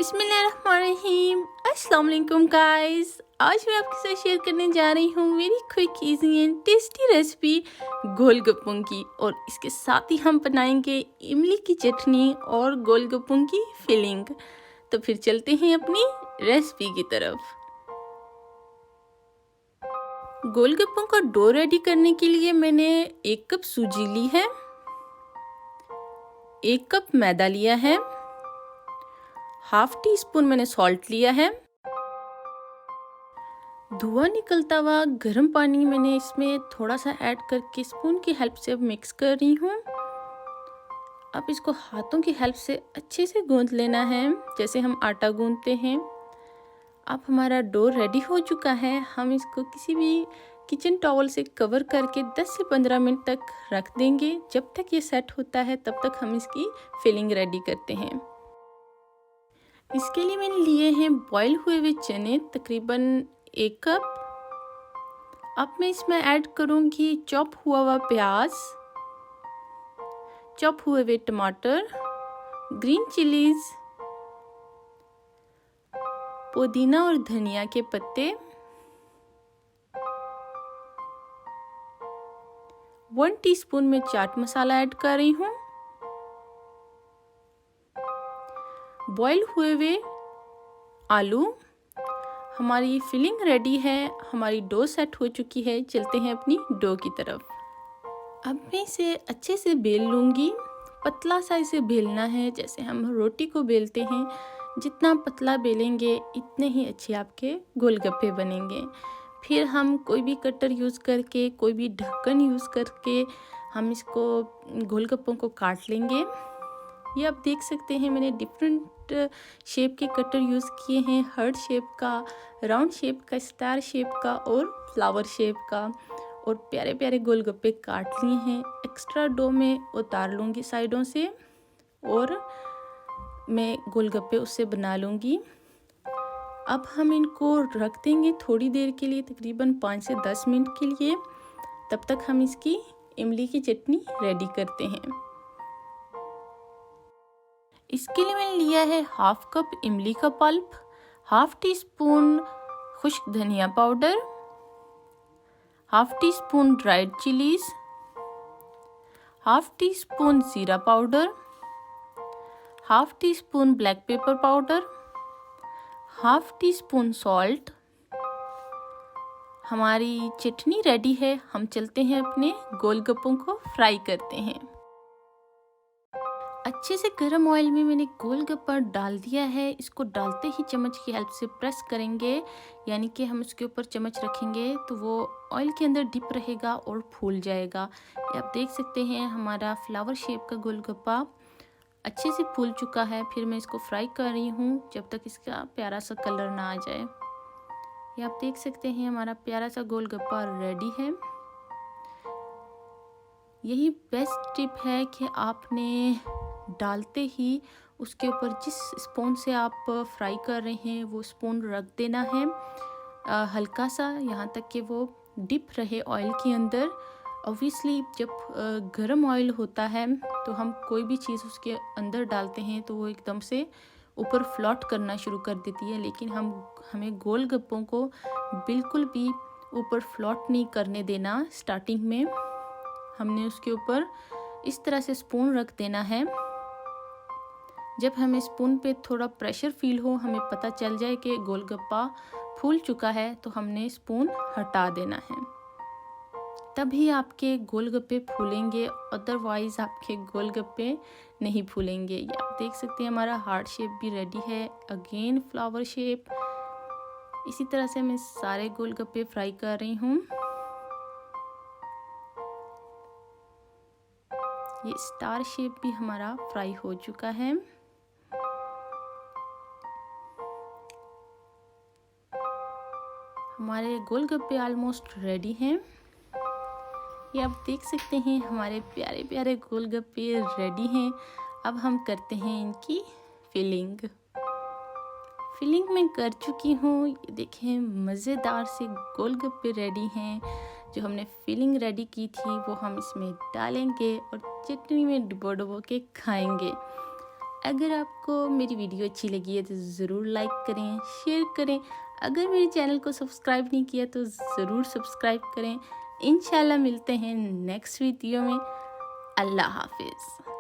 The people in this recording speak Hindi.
बिस्मिल्लाहिर्रहमानिर्रहीम। अस्सलाम वालेकुम गाइस। आज मैं आपके साथ शेयर करने जा रही हूँ मेरी quick easy and tasty recipe गोलगप्पों की, और इसके साथ ही हम बनाएंगे इमली की चटनी और गोलगप्पों की फिलिंग। तो फिर चलते हैं अपनी रेसिपी की तरफ। गोलगप्पों का डो रेडी करने के लिए मैंने 1 कप सूजी ली है, 1 कप मैदा लिया है, ½ टीस्पून मैंने सॉल्ट लिया है। धुआं निकलता हुआ गर्म पानी मैंने इसमें थोड़ा सा ऐड करके स्पून की हेल्प से अब मिक्स कर रही हूँ। अब इसको हाथों की हेल्प से अच्छे से गूंथ लेना है, जैसे हम आटा गूंथते हैं। अब हमारा डो रेडी हो चुका है। हम इसको किसी भी किचन टॉवल से कवर करके 10 से 15 मिनट तक रख देंगे। जब तक ये सेट होता है तब तक हम इसकी फिलिंग रेडी करते हैं। इसके लिए मैंने लिए हैं बॉयल हुए हुए चने, तकरीबन 1 कप। अब मैं इसमें ऐड करूंगी चॉप हुआ हुआ प्याज, चॉप हुए हुए टमाटर, ग्रीन चिलीज, पुदीना और धनिया के पत्ते, 1 टीस्पून में चाट मसाला ऐड कर रही हूँ, बॉयल हुए हुए आलू। हमारी फिलिंग रेडी है, हमारी डो सेट हो चुकी है। चलते हैं अपनी डो की तरफ। अब मैं इसे अच्छे से बेल लूँगी। पतला सा इसे बेलना है, जैसे हम रोटी को बेलते हैं। जितना पतला बेलेंगे इतने ही अच्छे आपके गोलगप्पे बनेंगे। फिर हम कोई भी कटर यूज़ करके, कोई भी ढक्कन यूज़ करके हम इसको गोलगप्पों को काट लेंगे। ये आप देख सकते हैं मैंने डिफरेंट शेप के कटर यूज़ किए हैं, हार्ट शेप का, राउंड शेप का, स्टार शेप का और फ्लावर शेप का, और प्यारे प्यारे गोलगप्पे काट लिए हैं। एक्स्ट्रा डो में उतार लूँगी साइडों से और मैं गोलगप्पे उससे बना लूँगी। अब हम इनको रख देंगे थोड़ी देर के लिए, तकरीबन 5 से 10 मिनट के लिए। तब तक हम इसकी इमली की चटनी रेडी करते हैं। इसके लिए मैंने लिया है ½ कप इमली का पल्प, ½ टीस्पून खुश्क धनिया powder, ½ teaspoon dried chillies, ½ teaspoon जीरा powder, ½ teaspoon black pepper powder, ½ teaspoon salt. हमारी चटनी रेडी है। हम चलते हैं अपने गोलगप्पों को फ्राई करते हैं। अच्छे से गर्म ऑयल में मैंने गोलगप्पा डाल दिया है। इसको डालते ही चम्मच की हेल्प से प्रेस करेंगे, यानी कि हम उसके ऊपर चम्मच रखेंगे तो वो ऑयल के अंदर डिप रहेगा और फूल जाएगा। ये आप देख सकते हैं हमारा फ्लावर शेप का गोलगप्पा अच्छे से फूल चुका है। फिर मैं इसको फ्राई कर रही हूँ जब तक इसका प्यारा सा कलर ना आ जाए। ये आप देख सकते हैं हमारा प्यारा सा गोलगप्पा रेडी है। यही बेस्ट टिप है कि आपने डालते ही उसके ऊपर जिस स्पून से आप फ्राई कर रहे हैं वो स्पून रख देना है हल्का सा, यहाँ तक कि वो डिप रहे ऑयल के अंदर। ऑब्वियसली जब गर्म ऑयल होता है तो हम कोई भी चीज़ उसके अंदर डालते हैं तो वो एकदम से ऊपर फ्लॉट करना शुरू कर देती है, लेकिन हमें गोलगप्पों को बिल्कुल भी ऊपर फ्लॉट नहीं करने देना। स्टार्टिंग में हमने उसके ऊपर इस तरह से स्पून रख देना है। जब हमें स्पून पे थोड़ा प्रेशर फील हो, हमें पता चल जाए कि गोलगप्पा फूल चुका है, तो हमने स्पून हटा देना है। तभी आपके गोलगप्पे फूलेंगे, अदरवाइज आपके गोलगप्पे नहीं फूलेंगे। ये आप देख सकते हैं हमारा हार्ट शेप भी रेडी है, अगेन फ्लावर शेप। इसी तरह से मैं सारे गोलगप्पे फ्राई कर रही हूँ। ये स्टार शेप भी हमारा फ्राई हो चुका है। हमारे गोलगप्पे ऑलमोस्ट रेडी हैं। ये आप देख सकते हैं हमारे प्यारे प्यारे गोलगप्पे रेडी हैं। अब हम करते हैं इनकी फिलिंग। फिलिंग मैं कर चुकी हूँ। ये देखें मज़ेदार से गोलगप्पे रेडी हैं। जो हमने फिलिंग रेडी की थी वो हम इसमें डालेंगे और चटनी में डुबो डुबो के खाएंगे। अगर आपको मेरी वीडियो अच्छी लगी है तो ज़रूर लाइक करें, शेयर करें। अगर मेरे चैनल को सब्सक्राइब नहीं किया तो ज़रूर सब्सक्राइब करें। इंशाल्लाह मिलते हैं नेक्स्ट वीडियो में। अल्लाह हाफिज़।